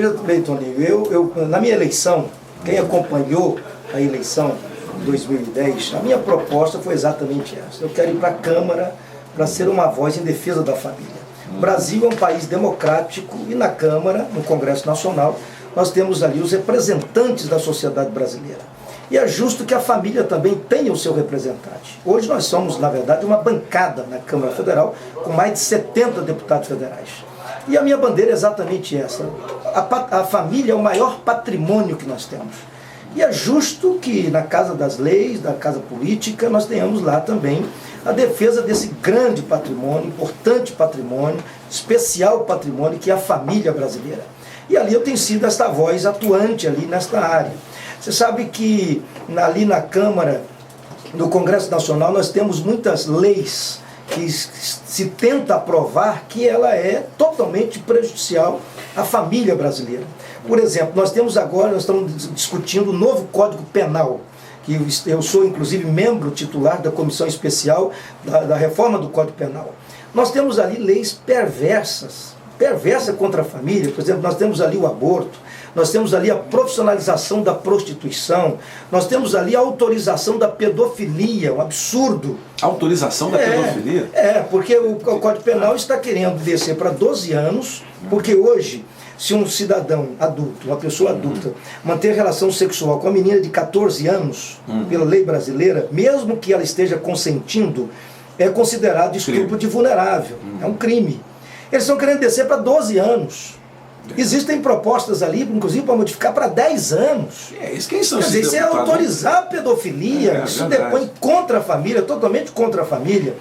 Veja bem, Toninho, na minha eleição, quem acompanhou a eleição de 2010, a minha proposta foi exatamente essa. Eu quero ir para a Câmara para ser uma voz em defesa da família. O Brasil é um país democrático e na Câmara, no Congresso Nacional, nós temos ali os representantes da sociedade brasileira. E é justo que a família também tenha o seu representante. Hoje nós somos, na verdade, uma bancada na Câmara Federal com mais de 70 deputados federais. E a minha bandeira é exatamente essa. A família é o maior patrimônio que nós temos. E é justo que na Casa das Leis, da Casa Política, nós tenhamos lá também a defesa desse grande patrimônio, importante patrimônio, especial patrimônio que é a família brasileira. E ali eu tenho sido esta voz atuante ali nesta área. Você sabe que ali na Câmara, no Congresso Nacional, nós temos muitas leis que se tenta aprovar que ela é totalmente prejudicial à família brasileira. Por exemplo, nós estamos discutindo o novo Código Penal, que eu sou inclusive membro titular da Comissão Especial da Reforma do Código Penal. Nós temos ali leis perversas contra a família. Por exemplo, nós temos ali o aborto, nós temos ali a profissionalização da prostituição, nós temos ali a autorização da pedofilia, um absurdo. Autorização da pedofilia? Porque o Código Penal está querendo descer para 12 anos, porque hoje, se um cidadão adulto, uma pessoa adulta, manter relação sexual com uma menina de 14 anos, pela lei brasileira, mesmo que ela esteja consentindo, é considerado estupro de vulnerável, é um crime. Eles estão querendo descer para 12 anos. Existem propostas ali, inclusive, para modificar para 10 anos. Quem são esses deputados? Isso é autorizar a pedofilia, isso depõe contra a família, totalmente contra a família.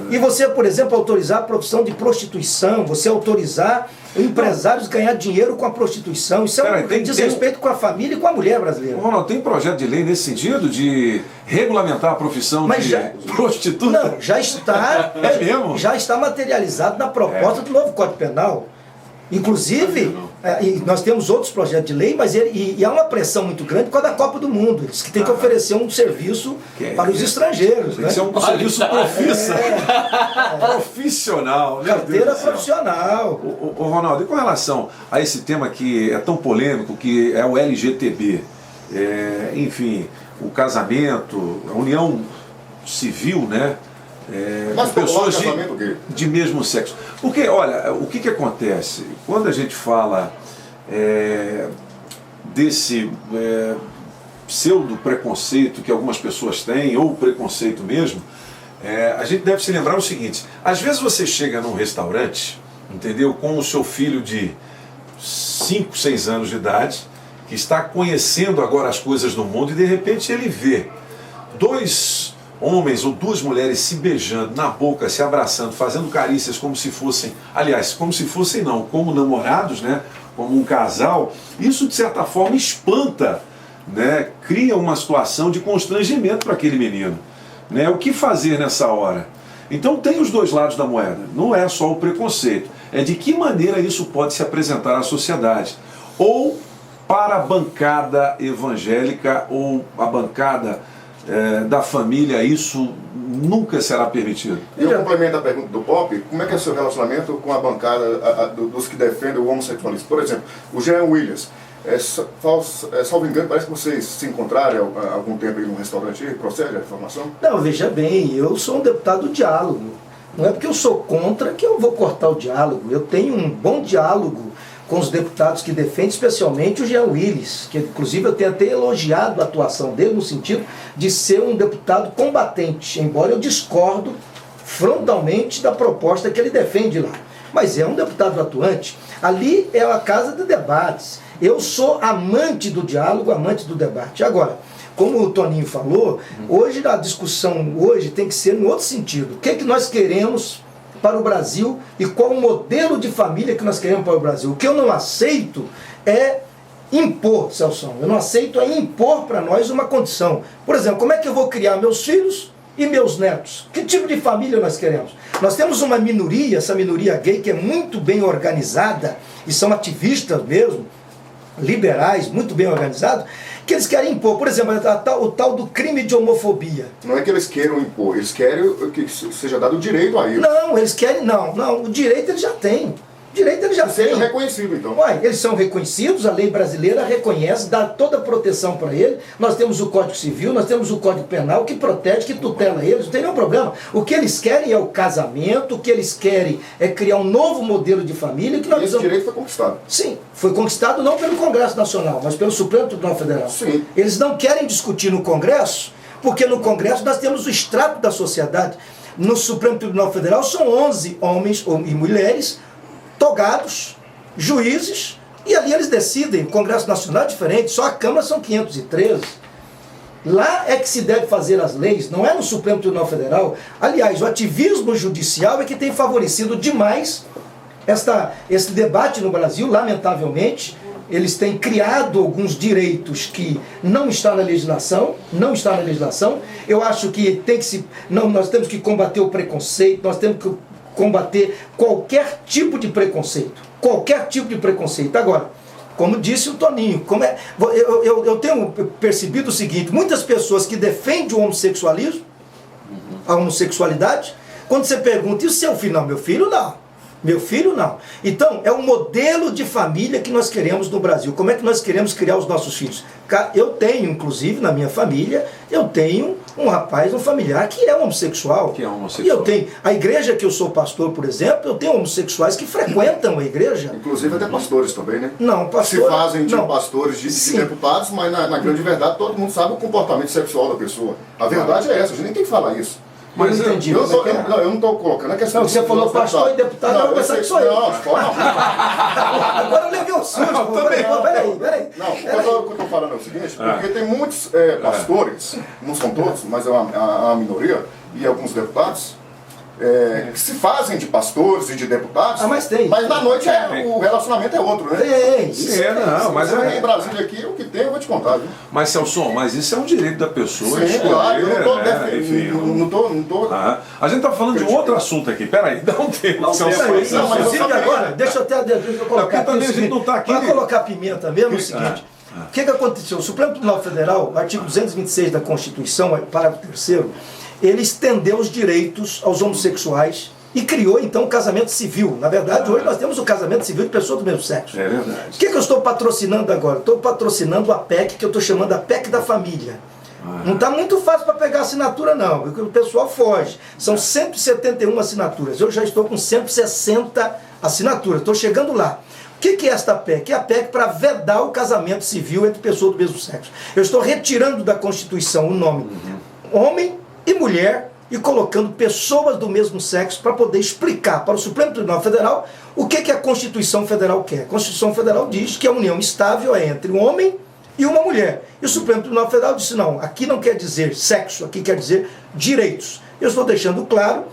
E você, por exemplo, autorizar a profissão de prostituição, você autorizar empresários ganhar dinheiro com a prostituição, isso é um desrespeito com a família e com a mulher brasileira. Ronaldo, tem projeto de lei nesse sentido, de regulamentar a profissão de prostituta? Não, já está, já está materializado na proposta do novo Código Penal. Inclusive, nós temos outros projetos de lei, mas há uma pressão muito grande por causa da Copa do Mundo. Eles que têm que oferecer um serviço para os estrangeiros. Tem que ser um serviço profissional. Carteira profissional. Ô Ronaldo, e com relação a esse tema que é tão polêmico, que é o LGTB, enfim, o casamento, a união civil, né? Mas pessoas de mesmo sexo. Porque, olha, o que acontece? Quando a gente fala desse pseudo-preconceito que algumas pessoas têm, ou preconceito mesmo, a gente deve se lembrar o seguinte: às vezes você chega num restaurante, entendeu, com o seu filho de 5, 6 anos de idade, que está conhecendo agora as coisas do mundo, e de repente ele vê 2 homens ou 2 mulheres se beijando na boca, se abraçando, fazendo carícias como se fossem, aliás, como se fossem não, como namorados, né, como um casal. Isso de certa forma espanta, né, cria uma situação de constrangimento para aquele menino, né? O que fazer nessa hora? Então tem os 2 lados da moeda, não é só o preconceito, é de que maneira isso pode se apresentar à sociedade, ou para a bancada evangélica ou a bancada da família, isso nunca será permitido. E eu complemento a pergunta do Pop: como é que é o seu relacionamento com a bancada dos que defendem o homossexualismo? Por exemplo, o Jean Willis, salvo engano, parece que vocês se encontraram há algum tempo aí num restaurante. Procede a informação? Não, veja bem, eu sou um deputado do diálogo. Não é porque eu sou contra que eu vou cortar o diálogo. Eu tenho um bom diálogo com os deputados que defendem, especialmente o Jean Willis, que inclusive eu tenho até elogiado a atuação dele no sentido de ser um deputado combatente, embora eu discordo frontalmente da proposta que ele defende lá. Mas é um deputado atuante. Ali é a casa de debates. Eu sou amante do diálogo, amante do debate. Agora, como o Toninho falou, hoje a discussão tem que ser em outro sentido. O que é que nós queremos para o Brasil e qual o modelo de família que nós queremos para o Brasil? O que eu não aceito é impor, Celso. Eu não aceito impor para nós uma condição. Por exemplo, como é que eu vou criar meus filhos e meus netos? Que tipo de família nós queremos? Nós temos uma minoria, essa minoria gay, que é muito bem organizada, e são ativistas mesmo, liberais, muito bem organizados, que eles querem impor, por exemplo, o tal do crime de homofobia. Não é que eles queiram impor, eles querem que seja dado o direito a eles. Não, eles querem, não, o direito eles já têm. Direito eles já têm. Reconhecido, então. Ué, eles são reconhecidos, a lei brasileira reconhece, dá toda a proteção para eles. Nós temos o Código Civil, nós temos o Código Penal que protege, que tutela eles, não tem nenhum problema. O que eles querem é o casamento, o que eles querem é criar um novo modelo de família. Que nós esse direito foi conquistado. Sim, foi conquistado não pelo Congresso Nacional, mas pelo Supremo Tribunal Federal. Sim. Eles não querem discutir no Congresso, porque no Congresso nós temos o extrato da sociedade. No Supremo Tribunal Federal são 11 homens e mulheres togados, juízes, e ali eles decidem. O Congresso Nacional é diferente, só a Câmara são 513. Lá é que se deve fazer as leis, não é no Supremo Tribunal Federal. Aliás, o ativismo judicial é que tem favorecido demais esse debate no Brasil, lamentavelmente. Eles têm criado alguns direitos que não estão na legislação, Eu acho que nós temos que combater o preconceito, nós temos que combater qualquer tipo de preconceito. Agora, como disse o Toninho, eu tenho percebido o seguinte: muitas pessoas que defendem o homossexualismo, a homossexualidade, quando você pergunta, e o seu filho? Não, meu filho não. Então, é um modelo de família que nós queremos no Brasil. Como é que nós queremos criar os nossos filhos? Eu tenho, inclusive, na minha família, um familiar que é homossexual. E eu tenho, a igreja que eu sou pastor, por exemplo, eu tenho homossexuais que frequentam a igreja. Inclusive até pastores também, né? Não, pastores. Se fazem de pastores, de deputados, mas na grande verdade todo mundo sabe o comportamento sexual da pessoa. A verdade é essa, a gente nem tem que falar isso. Mas eu não entendi. Eu não estou colocando a questão. Não, você falou pastor e deputado, não, eu pensei que sou eu. Não. Agora eu levei o susto. Peraí. Não, o que eu estou falando é o seguinte, porque tem muitos pastores, não são todos, mas é a minoria, e alguns deputados, que se fazem de pastores e de deputados, mas na noite o relacionamento é outro, né? Mas em Brasília aqui, o que tem eu vou te contar, viu? Mas, Celso, isso é um direito da pessoa. Sim, claro, eu não tô. A gente tá falando de um outro assunto aqui, peraí, dá um tempo. Inclusive agora, deixa eu colocar também a gente não tá aqui. Para colocar pimenta mesmo, é o seguinte. O que aconteceu? O Supremo Tribunal Federal, artigo 226 da Constituição, parágrafo 3º, ele estendeu os direitos aos homossexuais e criou, então, o casamento civil. Na verdade, hoje nós temos o casamento civil de pessoas do mesmo sexo. É verdade. O que eu estou patrocinando agora? Estou patrocinando a PEC, que eu estou chamando a PEC da família. Não está muito fácil para pegar assinatura, não. O pessoal foge. São 171 assinaturas. Eu já estou com 160 assinaturas. Estou chegando lá. O que é esta PEC? É a PEC para vedar o casamento civil entre pessoas do mesmo sexo. Eu estou retirando da Constituição o nome homem e mulher e colocando pessoas do mesmo sexo para poder explicar para o Supremo Tribunal Federal o que a Constituição Federal quer. A Constituição Federal diz que a união estável é entre um homem e uma mulher. E o Supremo Tribunal Federal disse: não, aqui não quer dizer sexo, aqui quer dizer direitos. Eu estou deixando claro,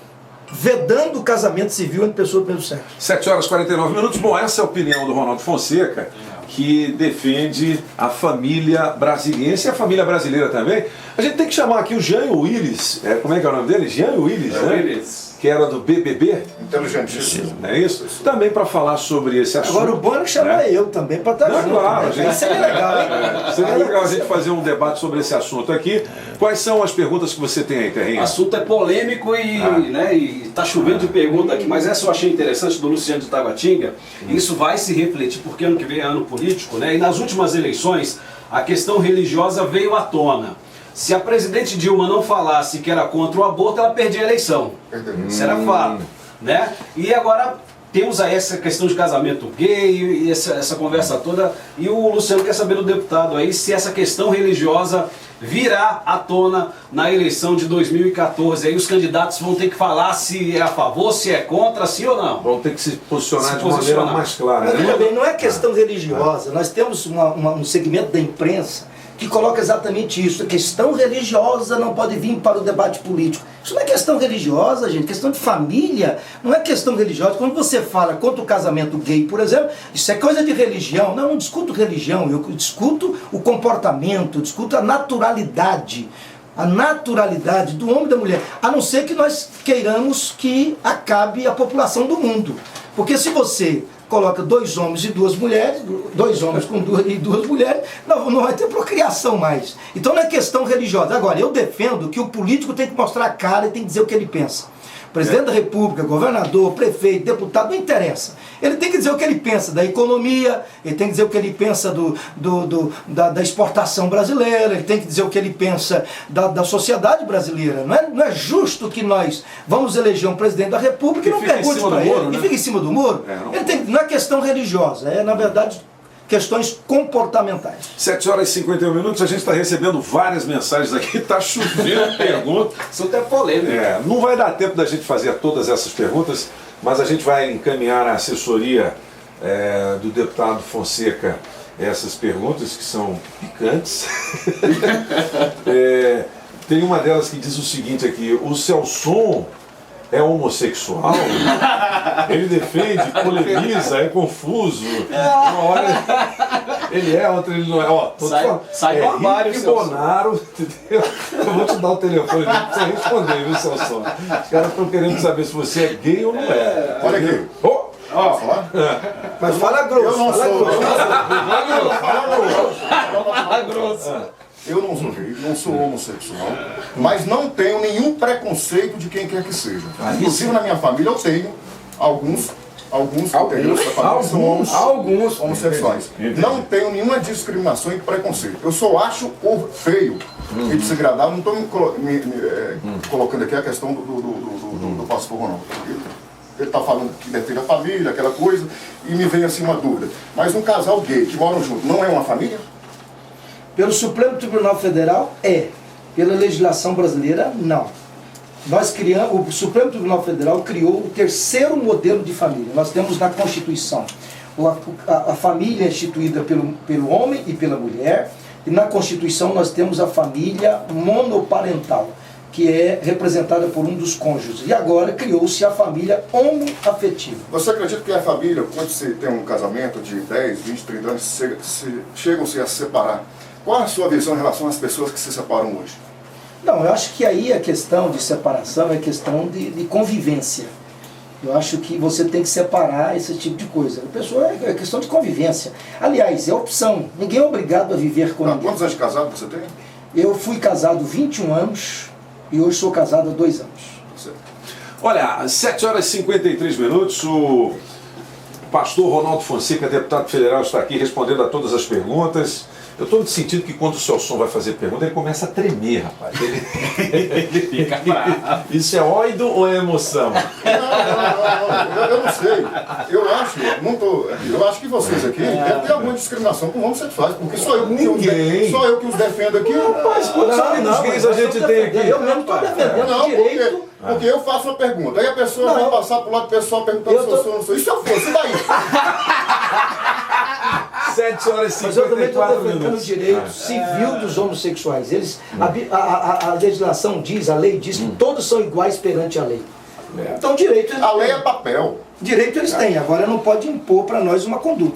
vedando o casamento civil entre pessoas do mesmo sexo. 7h49. Bom, essa é a opinião do Ronaldo Fonseca, que defende a família brasiliense e a família brasileira também. A gente tem que chamar aqui o Jean Willis, como é que é o nome dele? Jean Willis, Willis, que era do BBB. Inteligentíssimo. Não é isso? Também para falar sobre esse assunto. Agora o bom é chamar eu também para estar junto. Claro, seria legal, hein? Seria legal a gente fazer um debate sobre esse assunto aqui. Quais são as perguntas que você tem aí, Terrinha? O assunto é polêmico e tá chovendo de pergunta aqui, mas essa eu achei interessante do Luciano de Taguatinga. Isso vai se refletir, porque ano que vem é ano político, né? E nas últimas eleições, a questão religiosa veio à tona. Se a presidente Dilma não falasse que era contra o aborto, ela perdia a eleição. Isso era fato, né? E agora temos aí essa questão de casamento gay e essa conversa toda. E o Luciano quer saber do deputado aí se essa questão religiosa virá à tona na eleição de 2014. Aí os candidatos vão ter que falar se é a favor, se é contra, sim ou não. Vão ter que se posicionar de maneira mais clara. Mas também não é questão religiosa. Nós temos um segmento da imprensa que coloca exatamente isso. A questão religiosa não pode vir para o debate político. Isso não é questão religiosa, gente. Questão de família não é questão religiosa. Quando você fala contra o casamento gay, por exemplo, isso é coisa de religião. Não discuto religião, eu discuto o comportamento, eu discuto a naturalidade do homem e da mulher. A não ser que nós queiramos que acabe a população do mundo. Porque se você coloca 2 homens e 2 mulheres, 2 homens e 2 mulheres, não vai ter procriação mais. Então não é questão religiosa. Agora, eu defendo que o político tem que mostrar a cara e tem que dizer o que ele pensa. Presidente da República, governador, prefeito, deputado, não interessa. Ele tem que dizer o que ele pensa da economia, ele tem que dizer o que ele pensa da exportação brasileira, ele tem que dizer o que ele pensa da sociedade brasileira. Não é justo que nós vamos eleger um presidente da República e não pergunte para ele, né? e fica em cima do muro. Não é questão religiosa, é, na verdade, questões comportamentais. 7h51, a gente está recebendo várias mensagens aqui, está chovendo perguntas. Isso até polêmico. Não vai dar tempo da gente fazer todas essas perguntas, mas a gente vai encaminhar à assessoria do deputado Fonseca essas perguntas que são picantes. Tem uma delas que diz o seguinte aqui: o Celson é homossexual? Ele defende, polemiza, é confuso. Uma hora ele é, outra ele não é. Ó, sai do armário, Henrique Bonaro, entendeu? Eu vou te dar o telefone pra você responder, viu, Celso? Os caras estão querendo saber se você é gay ou não é. Olha aqui. Posso falar? Mas fala grosso, Eu não fala sou. grosso. Fala grosso. Eu não sou gay, não sou homossexual, mas não tenho nenhum preconceito de quem quer que seja. Inclusive na minha família eu tenho alguns integrantes da família que são homossexuais. Não tenho nenhuma discriminação e preconceito. Eu só acho feio e desagradável. Não estou colocando aqui a questão do pastor Ronaldo. Ele está falando que defende a família, aquela coisa, e me vem assim uma dúvida. Mas um casal gay que moram junto não é uma família? Pelo Supremo Tribunal Federal, é. Pela legislação brasileira, não. O Supremo Tribunal Federal criou o terceiro modelo de família. Nós temos na Constituição a família instituída pelo homem e pela mulher, e na Constituição nós temos a família monoparental, que é representada por um dos cônjuges. E agora criou-se a família homoafetiva. Você acredita que a família, quando você tem um casamento de 10, 20, 30 anos, chegam-se a se separar? Qual a sua visão em relação às pessoas que se separam hoje? Não, eu acho que aí a questão de separação é questão de convivência. Eu acho que você tem que separar esse tipo de coisa. A pessoa é questão de convivência. Aliás, é opção. Ninguém é obrigado a viver com ninguém. Quantos anos de casado você tem? Eu fui casado 21 anos e hoje sou casado há 2 anos. Olha, 7h53, o pastor Ronaldo Fonseca, deputado federal, está aqui respondendo a todas as perguntas. Eu estou sentindo que quando o Celson vai fazer pergunta, ele começa a tremer, rapaz. Ele fica bravo. Isso é ódio ou é emoção? Não, eu não sei. Eu acho que vocês aqui devem ter alguma discriminação com homossexuais, porque só eu que os defendo aqui. Mas quantos amigos gays a gente tem aqui? Eu mesmo estou defendendo o direito. Porque eu faço uma pergunta, aí a pessoa vai passar pro lado pessoal perguntando se eu sou ou não sou. E se eu fosse, e daí? 7h54. Mas eu também estou defendendo o direito civil dos homossexuais. A legislação diz, a lei diz que todos são iguais perante a lei. Então direito eles A lei têm. é papel. Direito eles têm, agora não pode impor para nós uma conduta.